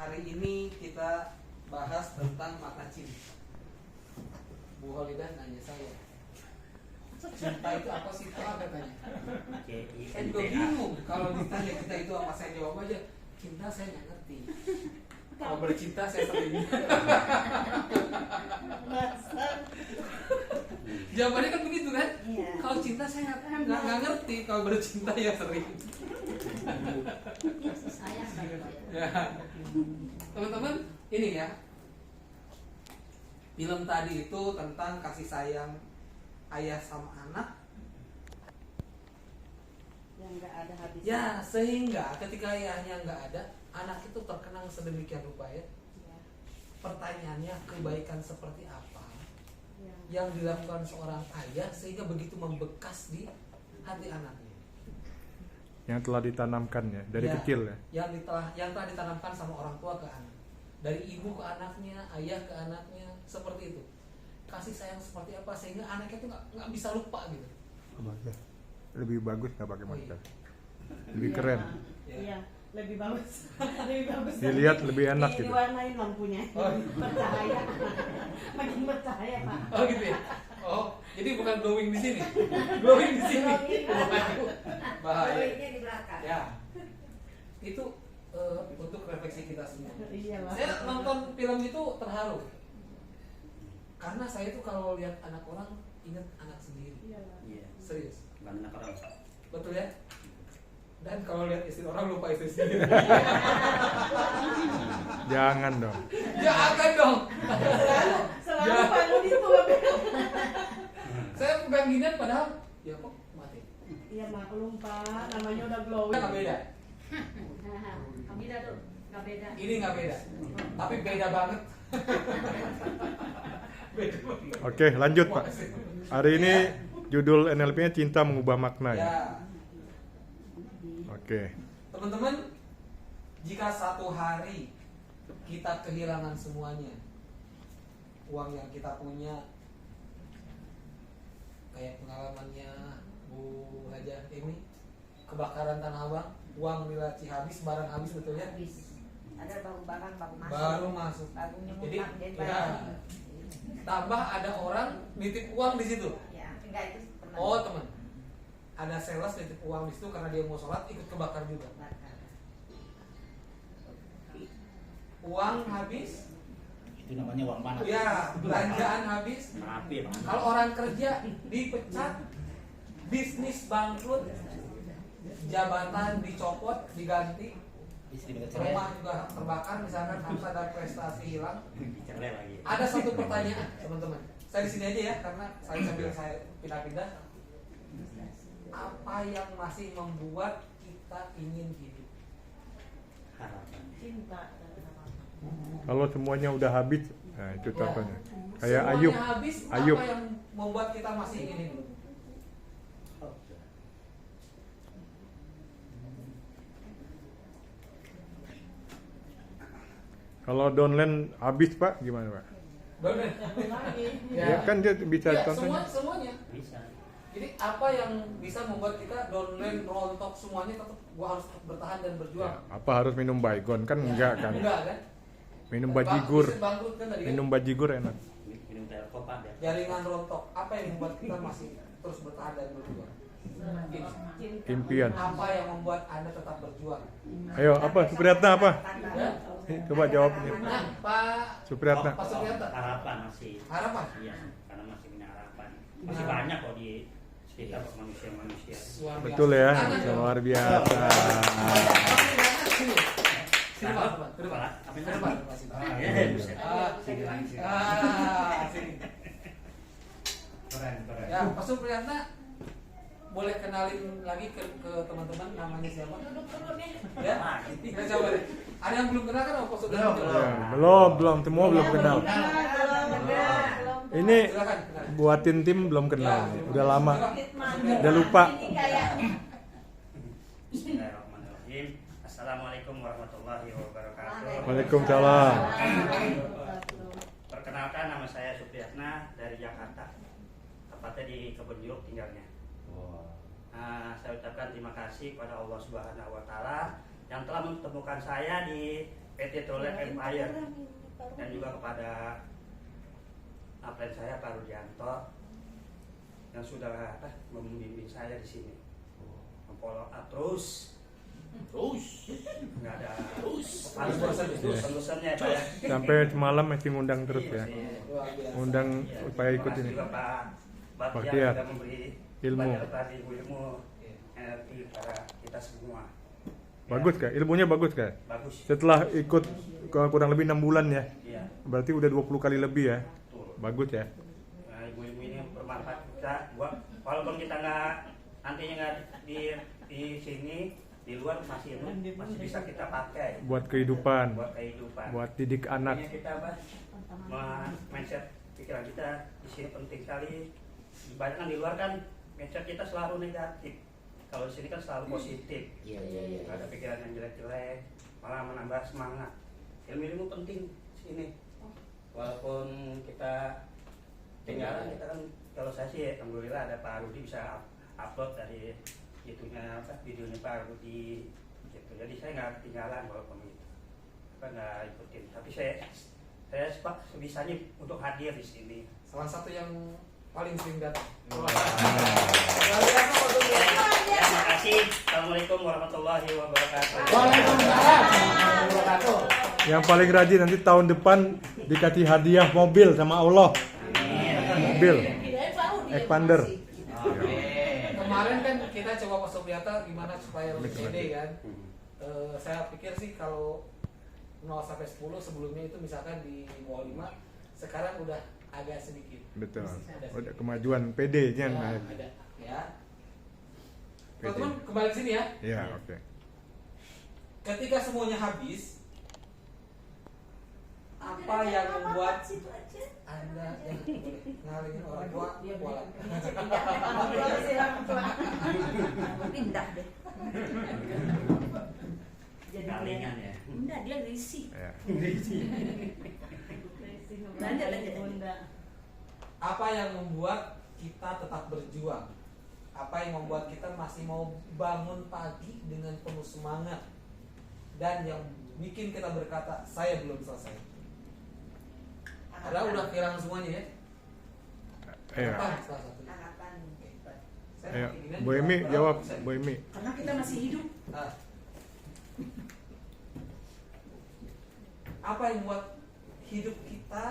hari ini kita bahas tentang makna cinta. Bu Holidah nanya saya, cinta itu apa sih Pak, katanya. Saya juga bingung kalau ditanya cinta itu apa, saya jawab aja, cinta saya nggak ngerti. Kalau bercinta saya sering. Jawabannya kan begitu kan? Iya. Kalau cinta saya nggak ngerti, kalau bercinta ya sering. Ya. Teman-teman, ini ya, film tadi itu tentang kasih sayang ayah sama anak yang nggak ada habisnya. ya, sehingga ketika ayahnya nggak ada, anak itu terkenang sedemikian rupa ya. Pertanyaannya, kebaikan seperti apa yang dilakukan seorang ayah sehingga begitu membekas di hati anaknya, yang telah ditanamkan ya dari kecil ya, yang telah ditanamkan sama orang tua ke anak, dari ibu ke anaknya, ayah ke anaknya, seperti itu. Kasih sayang seperti apa sehingga anaknya itu nggak bisa lupa gitu. lebih bagus nggak pakai masker, lebih Iya, keren, Iya, lebih bagus. Lebih bagus. dilihat lebih enak gitu. Diwarnain lampunya. Oh. Bercahaya. Makin bercahaya, Pak. Oh gitu ya. Oh, jadi bukan glowing di sini, glowing di sini. Waduh, bahaya. Glowingnya di belakang. Ya, itu untuk refleksi kita semua. Iya, Pak. Saya nonton film itu terharu, karena saya tuh kalau lihat anak orang ingat anak sendiri. Iya, Pak. Iya, Serius, bukan anak orang. betul ya. Dan kalau lihat istri orang lupa istri sendiri. Jangan dong. Ya akan dong. Selalu Ya. Pak Nudi tuh Bapak. Saya pegang ginian padahal ya kok mati. Iya, maklum, Pak. Namanya udah glowing. Nggak beda. Beda tuh, nggak beda. Ini nggak beda, tapi beda banget. Beda banget. Oke, lanjut Pak. Hari ini judul NLP-nya cinta mengubah makna ya. Ya, Oke. teman-teman, jika satu hari kita kehilangan semuanya, uang yang kita punya, kayak pengalamannya Bu Hajah ini, kebakaran Tanah Abang, uang Milaci habis, barang habis, betul ya? Habis. Ada barang baru masuk. Baru masuk. Baru nyembuhkan Jadi, jadi ya, tambah ada orang nitip uang di situ. Ya, enggak itu teman. Oh teman, ada sales nitip uang di situ karena dia mau sholat, ikut kebakar juga. Bakar. Uang habis, Itu namanya uang panas. ya belanjaan habis. Merapi, Pak. Kalau orang kerja dipecat, bisnis bangkrut, jabatan dicopot, diganti, Istri minta cerai. rumah juga terbakar, misalkan harta dan prestasi hilang. Cerai lagi. Ada satu pertanyaan, teman-teman. Saya di sini aja ya, karena saya sambil saya pindah-pindah. Apa yang masih membuat kita ingin hidup? Harapan. Cinta dan harapan. Kalau semuanya udah habis, nah itu Ya. contohnya. Kayak Semuanya Ayub. habis, Ayub. apa yang membuat kita masih ingin hidup? Kalau downline habis Pak, gimana Pak? Benar. Lagi. Ya, kan dia bisa Ya, contohnya. semuanya. Bisa. Jadi apa yang bisa membuat kita downline, rontok semuanya tetap gua harus bertahan dan Ya, berjuang? apa harus minum baygon kan enggak kan? Enggak kan? Minum bajigur. Bisnis bangkrut kan tadi kan? Minum bajigur enak. Minum telkom, Pak. Ya. Jaringan rontok. Apa yang membuat kita masih terus bertahan dan berjuang? Ini. Cinta. Impian. Apa yang membuat Anda tetap berjuang? Ayo, apa Supriyatna apa? Ya? Coba jawab nih. Nah, Pak Supriyatna. Pak Supriyatna. Harapan masih. Harapan. Iya, karena masih punya harapan. Masih banyak kok di sekitar manusia-manusia. Luar biasa. Betul ya, Tangan dong. luar biasa. Sini. Sini Pak, ke depan. Apa Ke depan. Sini. Ya, bisa. Ah, Sini lagi, sini. sini. Keren, keren. Ya, Pak Supriyatna boleh kenalin lagi ke teman-teman namanya siapa? Ya, kita coba deh. Ada yang belum kenal kan Pak Supriyatna? Ya, belum, semua belum kenal. Ini Silakan kenalin. buatin tim belum kenal, Ya, udah lama, silakan. udah lupa. Bismillahirrahmanirrahim. Assalamualaikum warahmatullahi wabarakatuh. Waalaikumsalam. Perkenalkan, nama saya Supriyatna dari Jakarta. Tepatnya di Kebun Jeruk tinggalnya. Saya ucapkan terima kasih kepada Allah Subhanahu wa taala yang telah memtemukan saya di PT Toilet Empire dan juga kepada apel saya Pak Rudianto yang sudah membimbing saya di sini, follow up terus nggak ada bosan-bosannya Pak ya. Sampai semalam masih ngundang terus ya. Luar biasa. Undang supaya ikut Terima kasih ini. juga Pak Baktiar. Baktiar sudah memberi Ilmu. banyak tadi ilmu NLP para kita semua. Bagus kak, ilmunya bagus kak. Bagus. Setelah ikut kurang lebih 6 bulan ya, Iya, berarti udah 20 kali lebih ya. betul. Bagus ya. Nah, ilmu ini bermanfaat kita buat walaupun kita nggak nantinya nggak di sini di luar masih bisa kita pakai Buat kehidupan, buat kehidupan. buat didik anak. Makanya kita mindset pikiran kita di sini penting sekali. Banyak kan di luar kan mindset kita selalu negatif. Kalau di sini kan selalu positif. Iya. Nggak ada pikiran yang jelek-jelek, malah menambah semangat. Ilmu penting sini. Walaupun kita tinggalan, kita kan kalau saya sih alhamdulillah ada Pak Rudi bisa upload dari itunya videonya Pak Rudi gitu. Jadi saya nggak ketinggalan walaupun itu nggak ikutin. Tapi saya sebisanya untuk hadir di sini. Salah satu yang paling sering datang. Luar biasa, Pak Rudi. Terima kasih. Assalamualaikum warahmatullahi wabarakatuh. Yang paling rajin nanti tahun depan dikasih hadiah mobil sama Allah. Mobil. Expander. Kemarin kan kita coba Pak Supriyata gimana supaya lebih pede kan. Saya pikir sih kalau 0 sampai 10 sebelumnya itu misalkan di bawah 5, sekarang udah agak sedikit. Betul. Udah kemajuan PD-nya. Ya, ada ya. PD. Teman-teman kembali ke sini ya. Ya, oke. Ketika semuanya habis, apa yang membuat Anda yang boleh ngalingin orang tua? Walau. Pindah deh. Jadi Kalingan ya. Enggak, dia risih. Ya. Lanjut, Bunda. Apa yang membuat kita tetap berjuang? Apa yang membuat kita masih mau bangun pagi dengan penuh semangat? Dan yang bikin kita berkata, saya belum selesai. Padahal udah kehilangan semuanya ya. Ayo. Apa salah satu? Harapan. Saya Ayo. pakai ginian Bu juga Emi berapa jawab, persen? Bu Emi. Karena kita masih hidup. Nah. Apa yang membuat hidup kita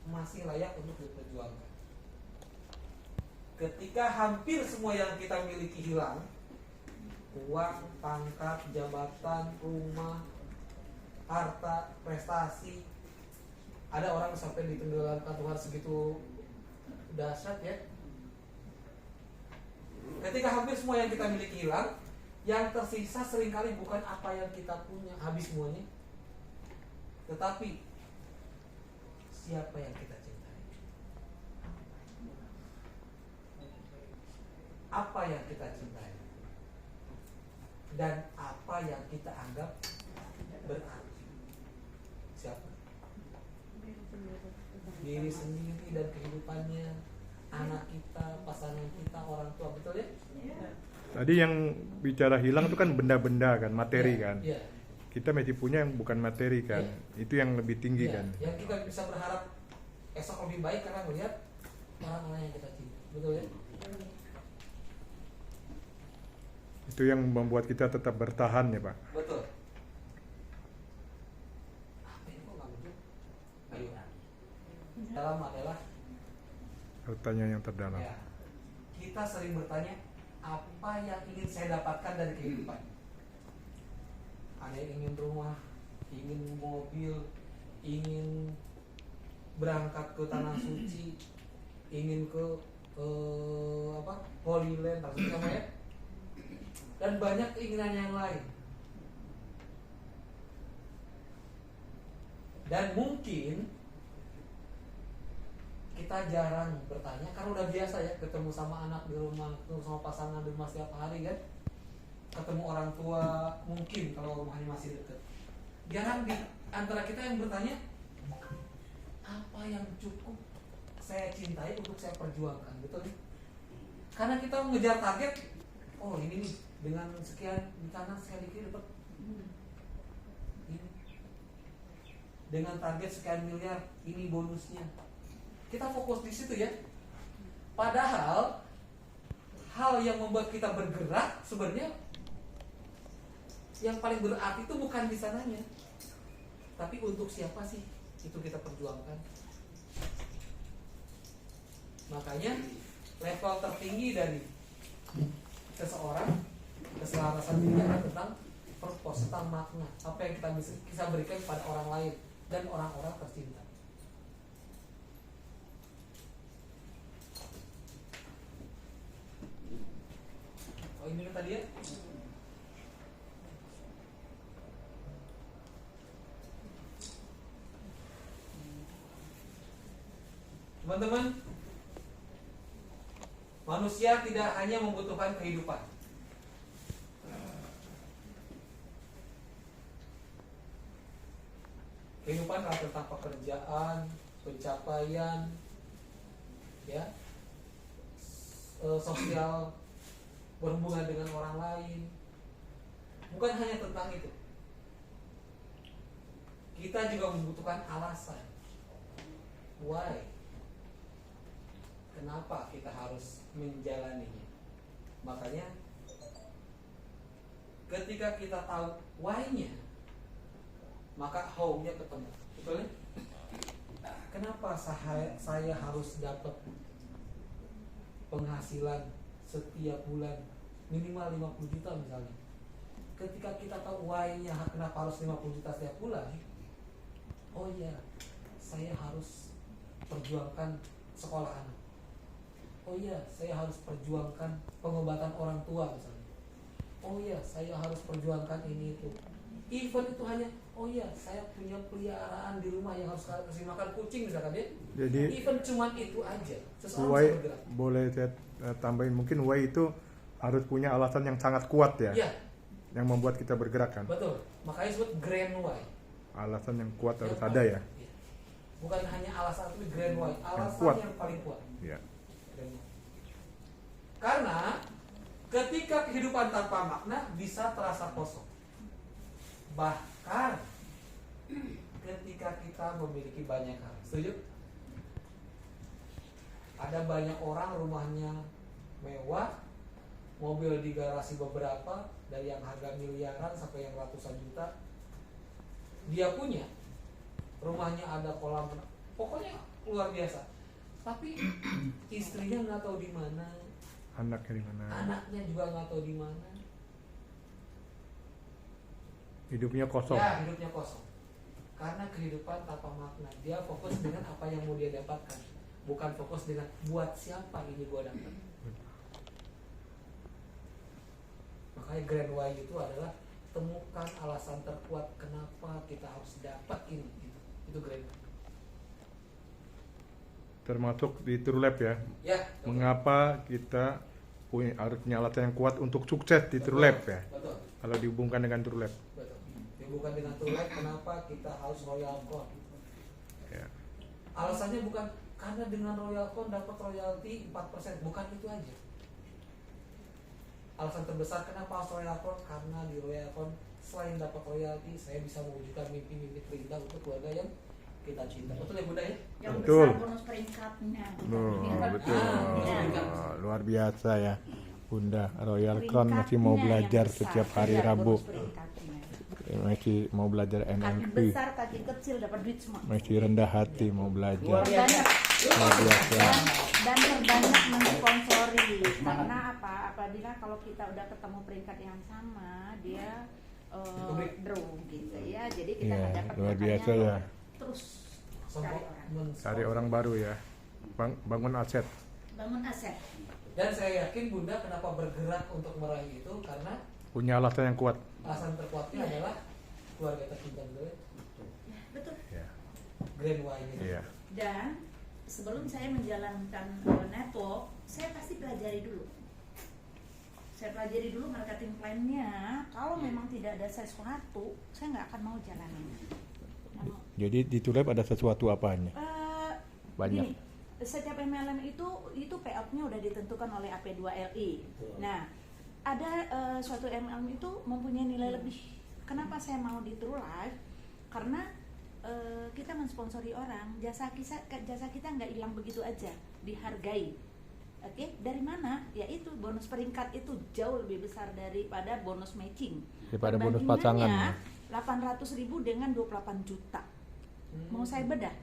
masih layak untuk diperjuangkan? Ketika hampir semua yang kita miliki hilang, uang, pangkat, jabatan, rumah, harta, prestasi, ada orang sampai ditenggelamkan Tuhan segitu dahsyat ya. Ketika hampir semua yang kita miliki hilang, yang tersisa seringkali bukan apa yang kita punya habis semuanya, tetapi siapa yang kita cintai, apa yang kita cintai, dan apa yang kita anggap berarti. Siapa? Diri sendiri dan kehidupannya, anak kita, pasangan kita, orang tua, betul ya? Tadi yang bicara hilang itu kan benda-benda kan, materi Ya, kan. ya. Kita masih punya yang bukan materi kan. Itu yang lebih tinggi Ya, kan. yang kita bisa berharap esok lebih baik karena melihat orang-orang yang kita cinta, betul ya? Itu yang membuat kita tetap bertahan ya Pak. Betul. Apa ini kok nggak muncul? Ayo. Dalam adalah Hartanya yang terdalam. ya, kita sering bertanya apa yang ingin saya dapatkan dari kehidupan. Ada yang ingin rumah, ingin mobil, ingin berangkat ke tanah suci, ingin ke Holy Land, maksudnya apa ya? Dan banyak keinginan yang lain. Dan mungkin kita jarang bertanya karena udah biasa ya ketemu sama anak di rumah, ketemu sama pasangan di rumah setiap hari kan, ketemu orang tua mungkin kalau rumahnya masih dekat. Jarang di antara kita yang bertanya apa yang cukup saya cintai untuk saya perjuangkan, betul? Karena kita mengejar target, oh ini nih dengan sekian di kanan sekian di kiri dapat ini. dengan target sekian miliar, ini bonusnya. Kita fokus di situ ya. Padahal hal yang membuat kita bergerak sebenarnya yang paling berarti itu bukan di sananya, tapi untuk siapa sih itu kita perjuangkan. Makanya level tertinggi dari seseorang, keselarasan diri adalah tentang purpose, tentang makna, apa yang kita bisa berikan pada orang lain dan orang-orang tercinta. Oh ini tadi ya. Teman-teman, manusia tidak hanya membutuhkan kehidupan. Kehidupan adalah tentang pekerjaan, pencapaian, ya, sosial, berhubungan dengan orang lain. Bukan hanya tentang itu. Kita juga membutuhkan alasan. Why? Kenapa kita harus menjalaninya? Makanya ketika kita tahu why-nya, maka how-nya ketemu. Betul ya? Kenapa saya harus dapat penghasilan setiap bulan minimal 50 juta misalnya? Ketika kita tahu why-nya kenapa harus 50 juta setiap bulan, oh iya, saya harus perjuangkan sekolah anak. Oh iya, saya harus perjuangkan pengobatan orang tua misalnya. Oh iya, saya harus perjuangkan ini itu. Even itu hanya, oh iya, saya punya peliharaan di rumah yang harus kasih makan kucing misalkan ya. Jadi even cuman itu aja, seseorang why, bisa bergerak. boleh saya tambahin, mungkin why itu harus punya alasan yang sangat kuat ya, Iya, yang membuat kita bergerak kan. betul. Makanya disebut grand why. Alasan yang kuat harus Yang ada paling- ya. iya. Bukan hanya alasan, tapi grand why. Alasan kuat. yang paling kuat. Iya. Karena ketika kehidupan tanpa makna bisa terasa kosong. Bahkan ketika kita memiliki banyak hal. Setuju? Ada banyak orang rumahnya mewah, mobil di garasi beberapa, dari yang harga miliaran sampai yang ratusan juta. Dia punya, rumahnya ada kolam, pokoknya luar biasa. Tapi istrinya nggak tahu di mana, Anaknya di mana? anaknya juga nggak tahu di mana. Hidupnya kosong. Ya, hidupnya kosong. Karena kehidupan tanpa makna. Dia fokus dengan apa yang mau dia dapatkan, bukan fokus dengan buat siapa ini gua dapat. Makanya grand why itu adalah temukan alasan terkuat kenapa kita harus dapat ini. Itu grand why. Termasuk di True Lab ya. Ya, betul. Mengapa kita harus punya alasan yang kuat untuk sukses di True Lab ya? Betul. Kalau dihubungkan dengan True Lab. Betul. Bukan dengan True Lab, kenapa kita harus Royal Con? Ya. Alasannya bukan karena dengan Royal Con dapat royalti 4%, bukan itu aja. Alasan terbesar kenapa harus Royal Con? Karena di Royal Con selain dapat royalti, saya bisa mewujudkan mimpi-mimpi terindah untuk keluarga yang kita cinta. Betul ya Bunda ya? Yang Betul. besar bonus peringkatnya. Betul. Ah, Luar biasa ya. Bunda Royal Crown masih mau belajar setiap hari Rabu. Masih mau belajar Kaki NLP. besar, kaki kecil dapat duit semua. Masih rendah hati mau Luar belajar. biasa. Luar biasa. Dan terbanyak mensponsori. Karena apa? Apabila kalau kita udah ketemu peringkat yang sama, dia draw gitu ya. Jadi kita Iya, nggak dapat luar makanya biasa ya. terus Sombong, Cari orang baru ya. Bangun aset. bangun aset. Dan saya yakin Bunda kenapa bergerak untuk meraih itu karena Punya alasan yang kuat. alasan terkuatnya adalah keluarga tercinta Bunda. Betul. Ya. Grand why-nya. Iya. Dan sebelum saya menjalankan network, saya pasti pelajari dulu. Saya pelajari dulu marketing plan-nya. Kalau memang tidak ada sesuatu, saya nggak akan mau jalanin. Jadi di True Lab ada sesuatu apanya? Banyak. Gini, setiap MLM itu payout-nya udah ditentukan oleh AP2LI. Nah, ada suatu MLM itu mempunyai nilai lebih. Kenapa saya mau di True Life? Karena kita mensponsori orang, jasa kita nggak hilang begitu aja, dihargai. Oke, dari mana? Yaitu bonus peringkat itu jauh lebih besar daripada bonus matching. Daripada bonus pasangan. 800.000 dengan 28 juta. Mau saya bedah?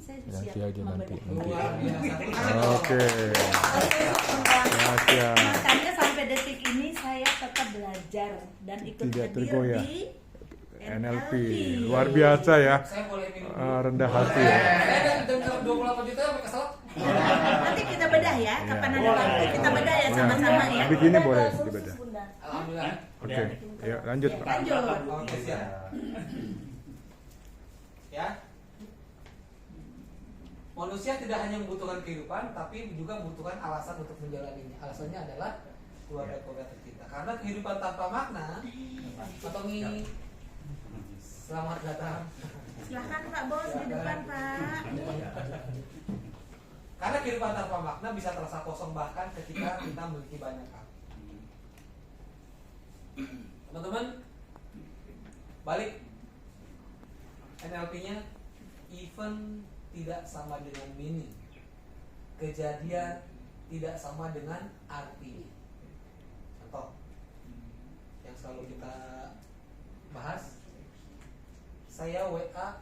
Saya Nanti siap aja nanti. membedah. Luar biasa. Oke. Ya. Makanya sampai detik ini saya tetap belajar dan ikut Tidak hadir tergoyah. di NLP luar biasa ya. Saya boleh minum dulu. Rendah hati ya. Saya dengar 28 juta sampai kesel. Nanti kita bedah ya, kapan ada waktu kita bedah ya sama-sama ya. Habis ini boleh dibedah. Alhamdulillah. Oke. Ayo lanjut Pak. Lanjut. Oke, siap. Ya. Manusia tidak hanya membutuhkan kehidupan, tapi juga membutuhkan alasan untuk menjalaninya. Alasannya adalah keluarga-keluarga tercinta. Karena kehidupan tanpa makna, potongi. Selamat datang. Silahkan Pak Bos di depan Pak. Karena kehidupan tanpa makna bisa terasa kosong bahkan ketika kita memiliki banyak hal. Teman-teman, balik NLP-nya, event tidak sama dengan meaning, kejadian tidak sama dengan artinya. Contoh yang selalu kita bahas, saya WA